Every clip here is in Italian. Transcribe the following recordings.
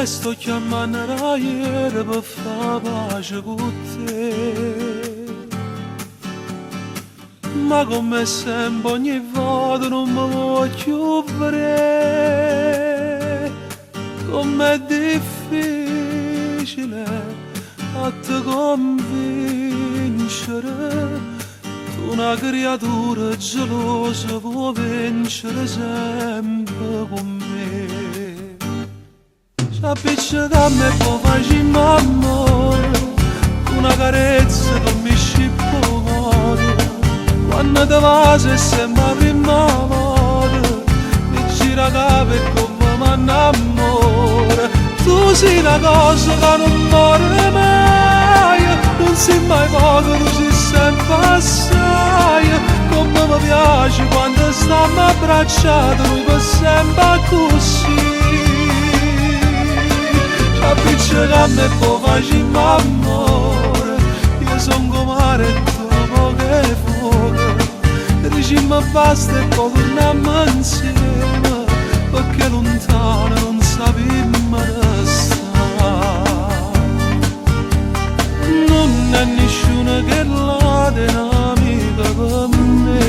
sto chiamando ieri per fare pace con te. Ma come sempre ogni volta non mi voglio vedere. Com'è difficile a te convincere. Una creatura gelosa può vincere sempre con me. S'appiccica a me e poi facciamo amore, una carezza che mi scippa il cuore. Quando te va se sembra la prima volta, mi gira capo e come mi innamora. Tu sei una cosa che non muore mai, non sei mai poco, tu sei sempre assai. Come mi piace quando stiamo abbracciati, noi per sempre così. Appiccica a me e poi facciamo amore, io sono come mare e tu poche fuoco. Diciamo basta e poi torniamo insieme, perché lontano non sappiamo restare. Non è nessuno che l'ha un'amica per me.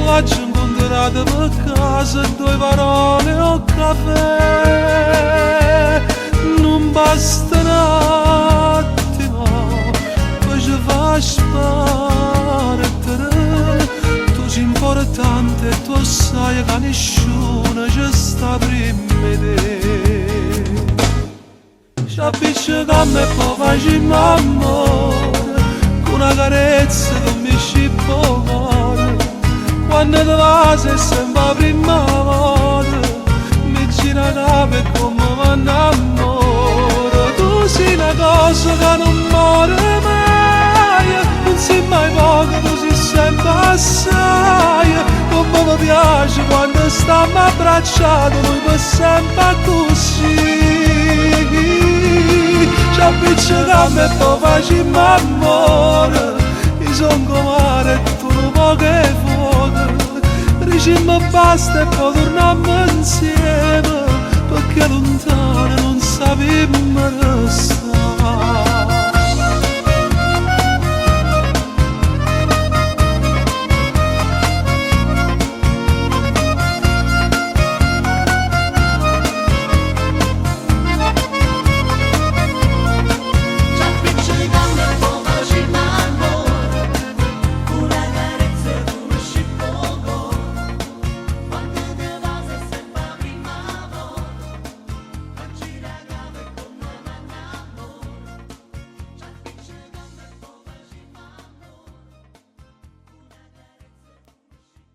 L'ho incontrata per casa, due parole o caffè. Non basta un attimo, poi ci fa spartere. Tu sei importante e tu sai che nessuno ci sta prima di te. S'appiccica a me e poi facciamo amore, con una carezza che mi scippa il cuore. Quando te va se sembra la prima volta, mi gira capo e come mi innamoro. Tu sei una cosa che non muore mai, non sei mai poco, tu sei sempre assai. Come mi piace quando stiamo abbracciati, noi per sempre così. S'appiccica a me e poi facciamo amore, io sono come mare e tu poche fuoco. Diciamo basta e poi torniamo insieme, perché lontano non sappiamo restare.